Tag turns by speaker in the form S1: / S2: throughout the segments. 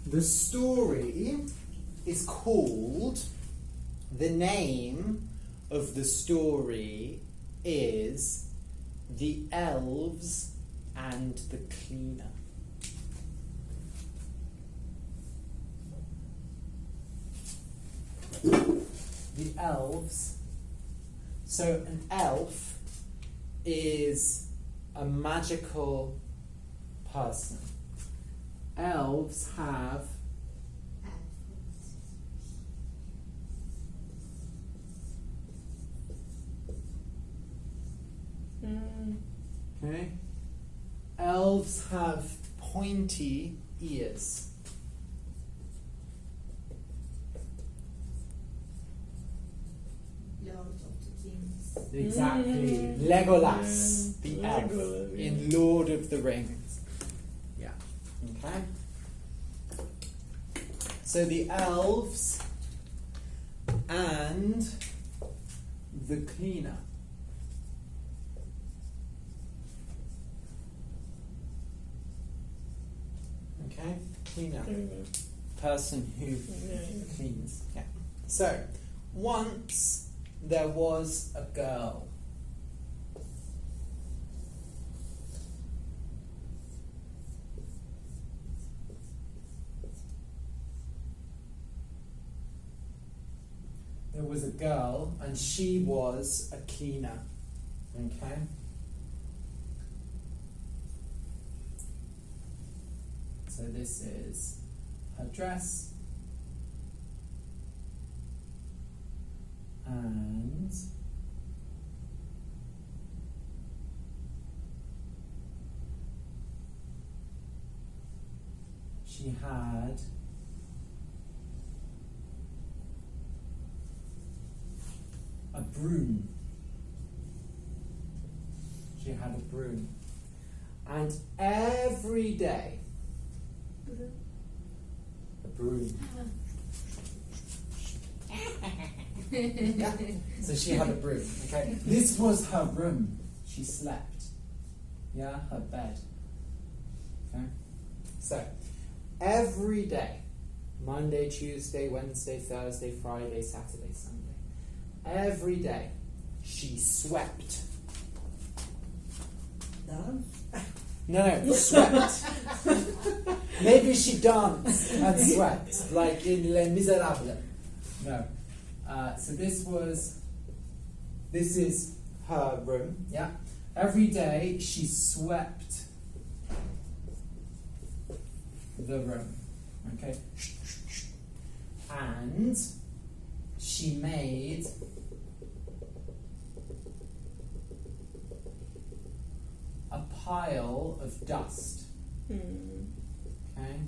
S1: The story is called, the name of the story is The Elves and the Cleaner. The elves. So an elf is a magical person. Elves have okay. Elves have pointy ears.
S2: Lord of the Rings.
S1: Exactly. Legolas, the elf, in Lord of the Rings. Yeah. Okay. So the elves and the cleaner. Okay? Cleaner. Person who cleans. Yeah. So, once there was a girl. There was a girl and she was a cleaner. Okay? So this is her dress. And she had a broom. She had a broom. And every day, a broom. Yeah. So she had a broom. Okay. This was her room. She slept. Yeah, her bed. Okay. So every day, Monday, Tuesday, Wednesday, Thursday, Friday, Saturday, Sunday. Every day, she swept. No, swept. Maybe she danced and swept, like in Les Miserables. No. So this is her room, yeah. Every day she swept the room, okay. And she made a pile of dust, okay.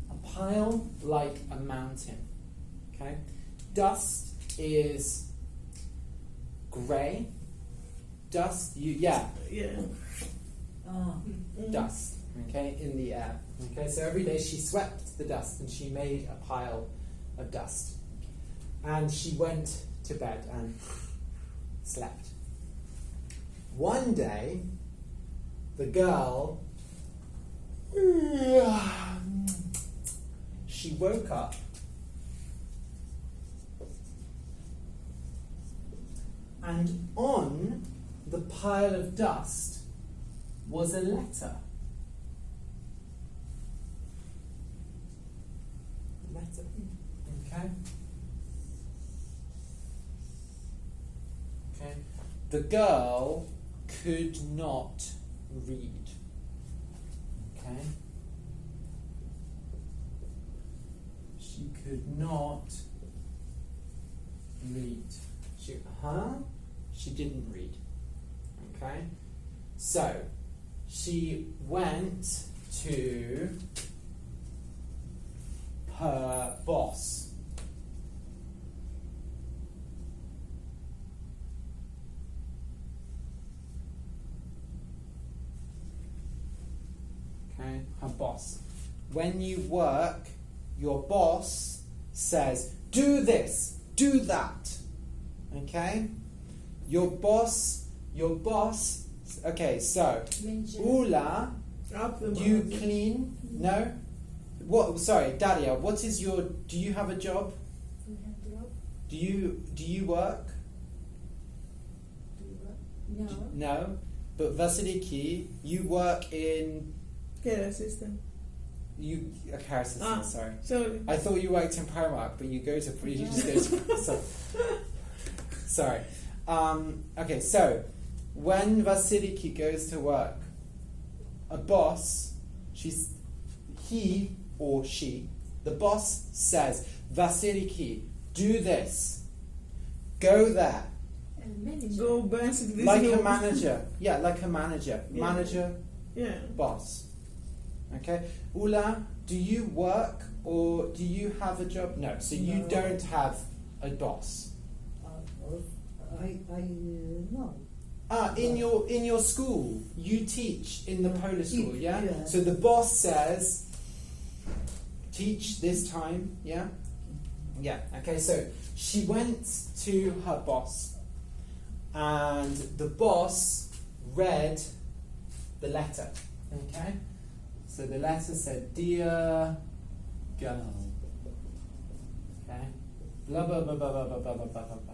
S1: A pile like a mountain. Okay, dust is grey. Dust, dust. Okay, in the air. Okay, so every day she swept the dust and she made a pile of dust, and she went to bed and slept. One day, the girl, she woke up. And on the pile of dust was a letter. A letter. Okay? Okay. The girl could not read. Okay? She could not read. She didn't read. Okay? So, she went to her boss. Okay? Her boss. When you work, your boss says, do this, do that. Okay? Your boss, okay, so, Ula, you clean, no? What? Sorry, Daria. What is your? Do you have a job?
S2: We have job.
S1: Do you work?
S2: Do you work? No.
S1: No. But Vasiliki, you work in
S3: Care assistant.
S1: a care assistant. Sorry.
S3: Sorry.
S1: I thought you worked in Primark, but you just go to. Sorry. Okay, so when Vasiliki goes to work, a boss, he or she, the boss says, Vasiliki, do this, go there,
S2: Manager.
S3: Go basic this
S1: like
S3: new-
S1: a manager. Yeah, like a manager.
S3: Yeah.
S1: Manager,
S3: Yeah.
S1: boss. Okay. Ula, do you work or do you have a job? No. So you
S4: No.
S1: don't have a boss.
S4: No.
S1: In your school, you teach in the Polish school, yeah?
S4: Yeah.
S1: So the boss says, teach this time, yeah? Yeah, okay, so she went to her boss, and the boss read the letter, okay? So the letter said, Dear girl, okay? Blah, blah, blah, blah, blah, blah, blah, blah, blah, blah.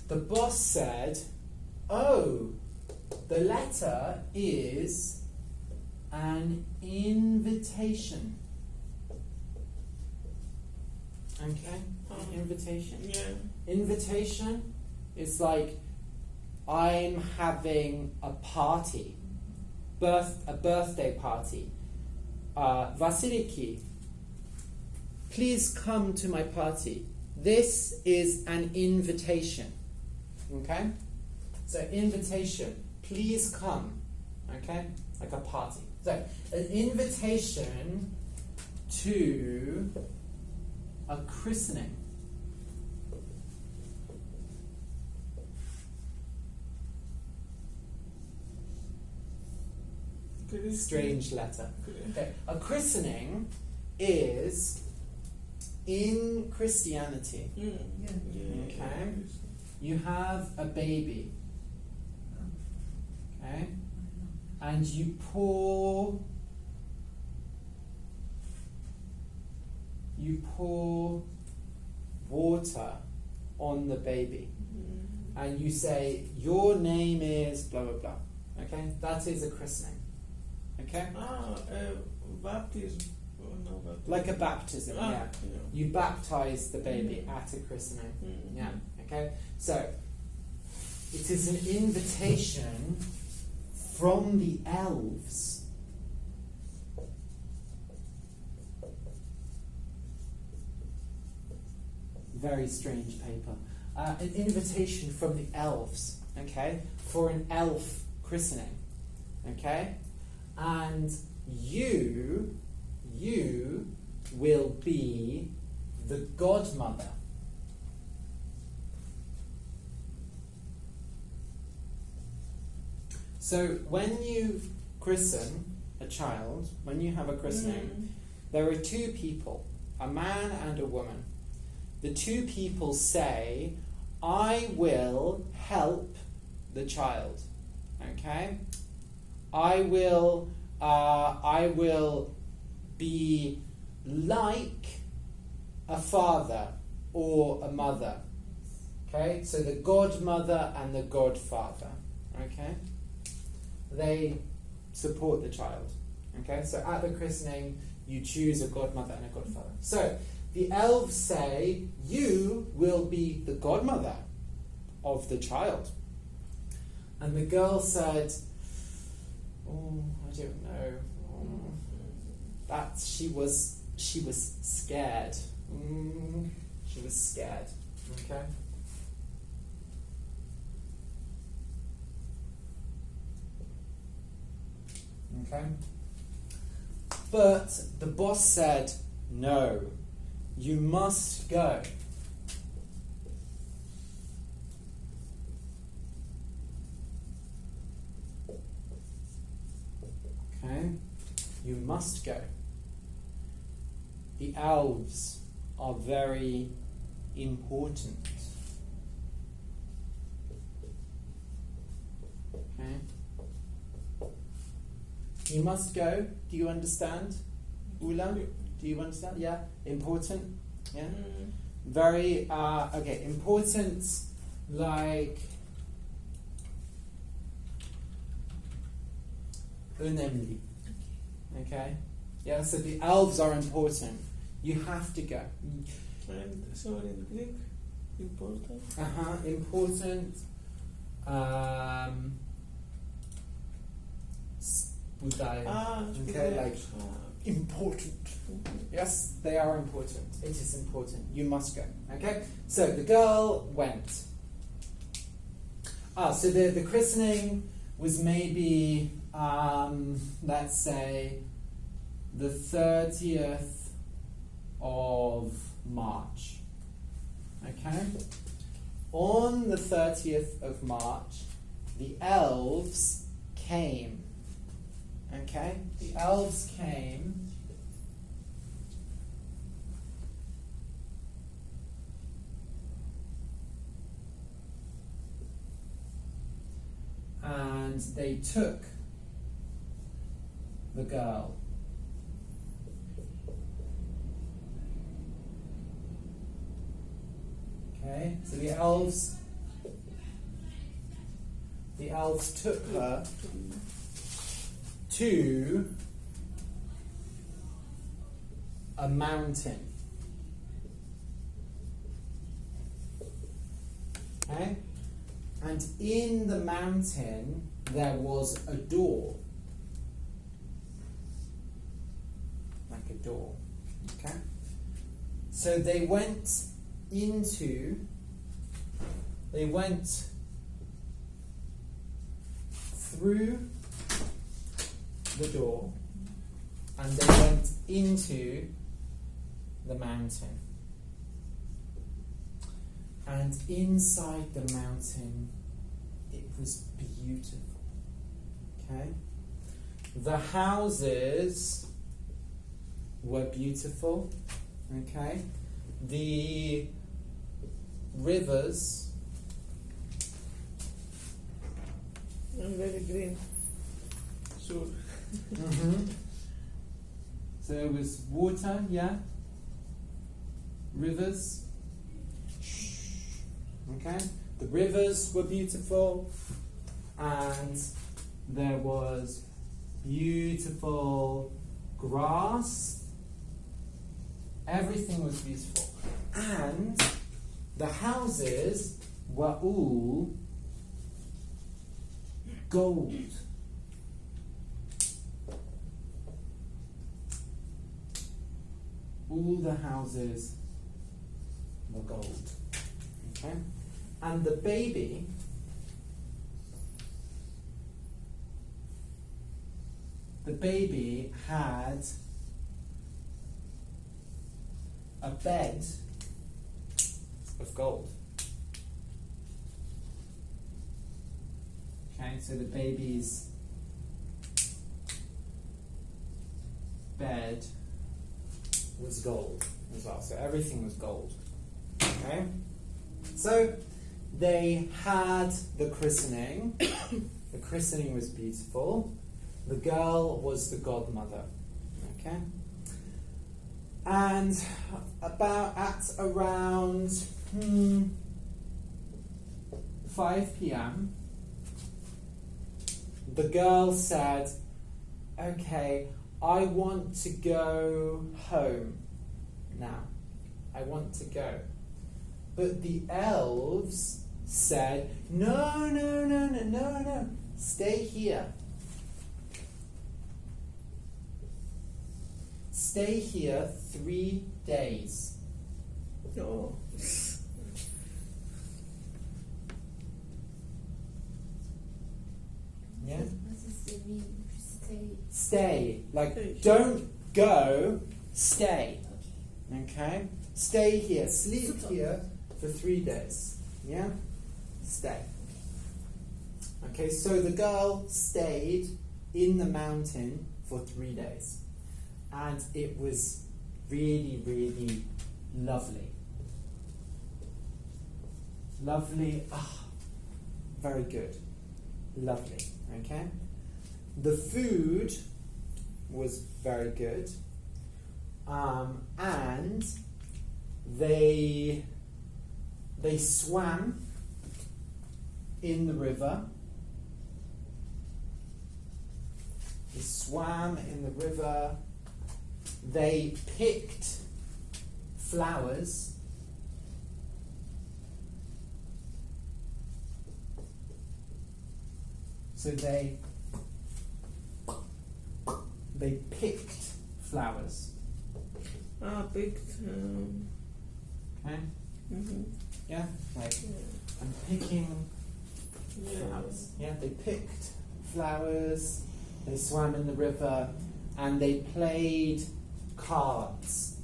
S1: The boss said, oh, the letter is an invitation. Okay? An invitation.
S3: Yeah.
S1: Invitation is like, I'm having a party, a birthday party. Vasiliki, please come to my party. This is an invitation. Okay? So invitation, please come. Okay? Like a party. So an invitation to a christening. Strange letter. Okay. A christening is in Christianity.
S3: Mm.
S4: Yeah.
S1: Okay. You have a baby. Okay. And you pour water on the baby. And you say, your name is blah blah blah. Okay? That is a christening. Okay?
S3: Baptism. Oh, no, baptism.
S1: Like a baptism, yeah. You baptize the baby at a christening.
S3: Mm.
S1: Yeah. Okay? So it is an invitation from the elves very strange paper. An invitation from the elves, okay, for an elf christening, okay, and you will be the godmother. So when you christen a child, when you have a christening, there are two people, a man and a woman. The two people say, I will help the child. Okay? I will be like a father or a mother. Okay? So the godmother and the godfather. Okay? They support the child. Okay? So at the christening, you choose a godmother and a godfather. So the elves say, you will be the godmother of the child. And the girl said, oh, I don't know. Oh, that she was scared. She was scared. Okay? Okay? But the boss said, no, you must go. Okay? You must go. The elves are very important. Okay? You must go. Do you understand? Ula, do you understand? Yeah, important. Yeah,
S3: Mm.
S1: very okay. Important, like önemli. Okay. Yeah. So the elves are important. You have to go.
S3: And so in Greek, important.
S1: Important. Budaya. Okay, like important. Yes, they are important. It is important. You must go. Okay? So the girl went. So the christening was maybe, let's say, the 30th of March. Okay? On the 30th of March, the elves came. Okay? The elves came. And they took the girl. Okay, so the elves took her to a mountain. Okay? And in the mountain there was a door. Like a door. Okay? So they went through the door and they went into the mountain. And inside the mountain, it was beautiful. Okay? The houses were beautiful. Okay? The rivers
S3: And very green. Sure.
S1: So it was water, yeah? Rivers. Okay? The rivers were beautiful, and there was beautiful grass. Everything was beautiful. And the houses were all gold. All the houses were gold. Okay? And the baby had a bed of gold. Okay, so the baby's bed was gold as well. So everything was gold. Okay? So they had the christening. The christening was beautiful. The girl was the godmother. Okay? And at around 5 p.m, the girl said, okay, I want to go home now. I want to go. But the elves said, no, stay here. Stay here 3 days.
S3: Oh.
S2: What
S1: Yeah?
S2: does it mean? Stay.
S1: Stay. Like,
S3: Stay.
S1: don't go, stay.
S2: Okay.
S1: Okay? Stay here. Sleep here for 3 days. Yeah? Stay. Okay, so the girl stayed in the mountain for 3 days. And it was really, really lovely. Lovely. Very good. Lovely. Okay? The food was very good. and they swam in the river. They swam in the river. They picked flowers. So they picked flowers.
S3: Picked.
S1: Okay?
S3: Mm-hmm.
S1: Yeah? Like, I'm picking flowers. Yeah, they picked flowers, they swam in the river, and they played cards.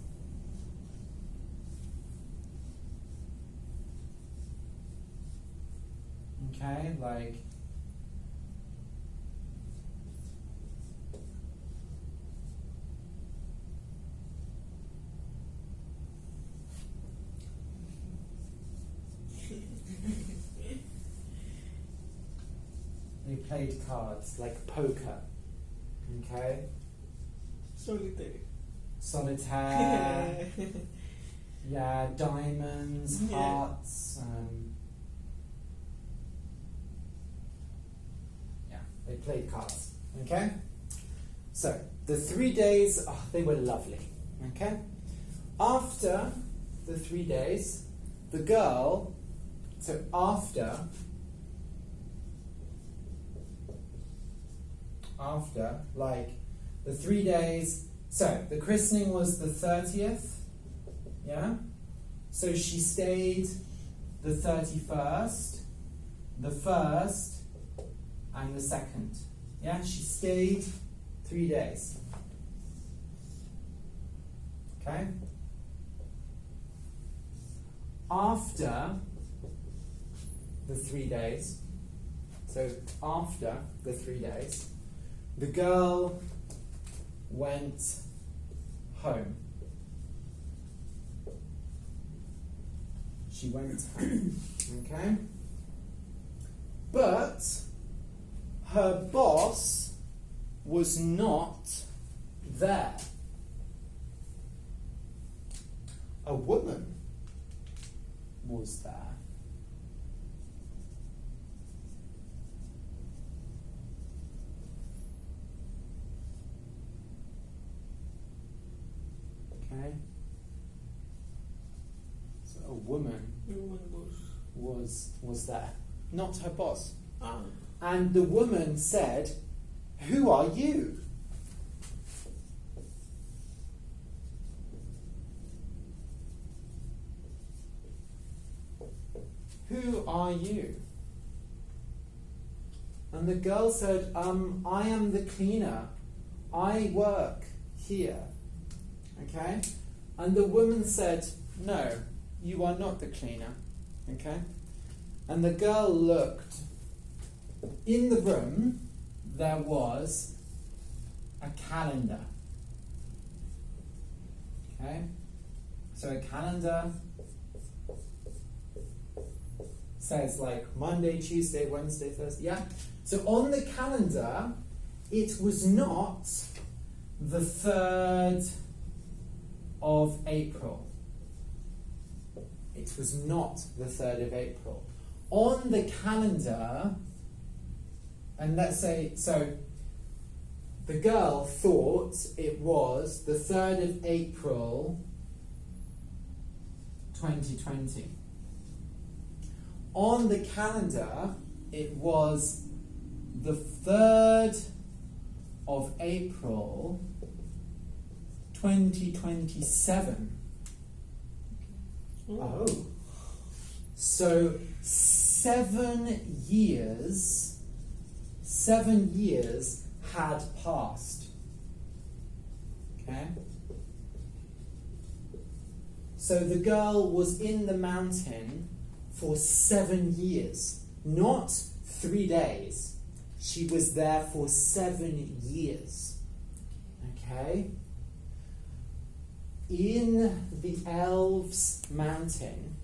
S1: Okay, like they played cards, like poker. Okay?
S3: Solitary.
S1: Solitaire. Yeah, diamonds,
S3: Yeah.
S1: hearts. Yeah, they played cards. Okay? So, the 3 days, they were lovely. Okay? After the 3 days, the girl, so after, like, the 3 days, so the christening was the 30th, yeah? So she stayed the 31st, the 1st, and the 2nd. Yeah, she stayed 3 days. Okay? After the 3 days, so after the 3 days, the girl went home. She went home. Okay? But her boss was not there. A woman was there. Okay? So a woman was there, not her boss. And the woman said, "Who are you?" Who are you? And the girl said, I am the cleaner. I work here. Okay? And the woman said, "No, you are not the cleaner." Okay? And the girl looked. In the room, there was a calendar. Okay? So a calendar says like Monday, Tuesday, Wednesday, Thursday. Yeah? So on the calendar, it was not the 3rd of April. It was not the 3rd of April. On the calendar, and let's say, so the girl thought it was the 3rd of April 2020. On the calendar, it was the 3rd of April 2027. Oh. So 7 years had passed. Okay? So the girl was in the mountain for 7 years, not 3 days. She was there for 7 years. Okay? In the Elves mountain,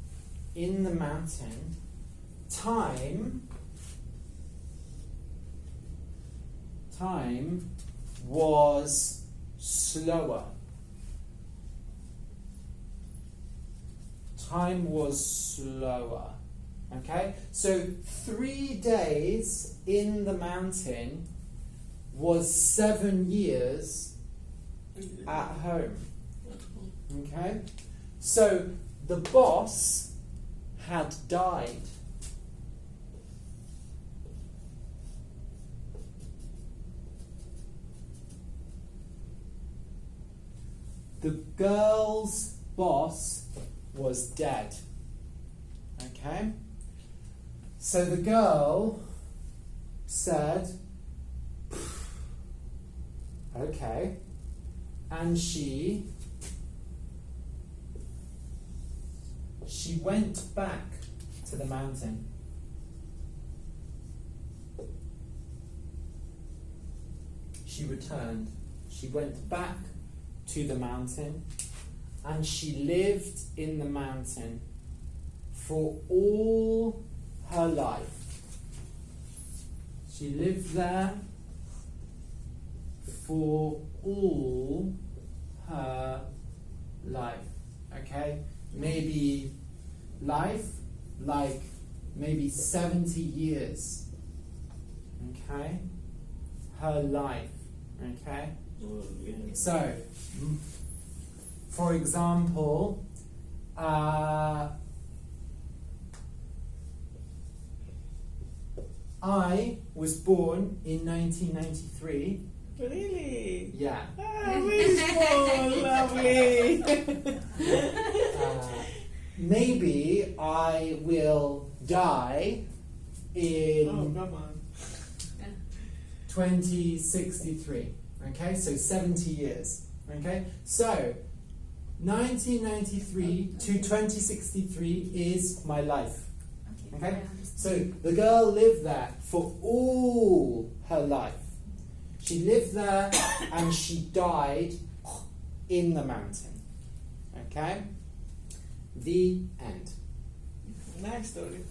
S1: time was slower. time was slower. Okay? So 3 days in the mountain was 7 years at home. Okay? So the boss had died. The girl's boss was dead. Okay? So the girl said, okay, and she went back to the mountain. She returned. She went back to the mountain, and she lived in the mountain for all her life. She lived there for all her life. Okay? Maybe life, like maybe 70 years. Okay? Her life. Okay? So, for example, I was born in 1993.
S3: Really?
S1: Yeah.
S3: Ah, baseball, lovely.
S1: Maybe I will die in
S3: Oh, come on.
S1: 2063. Okay, so 70 years. Okay, so 1993 to 2063 is my life. Okay,
S2: I understand.
S1: so the girl lived there for all her life. She lived there and she died in the mountain. Okay, the end.
S3: Nice story.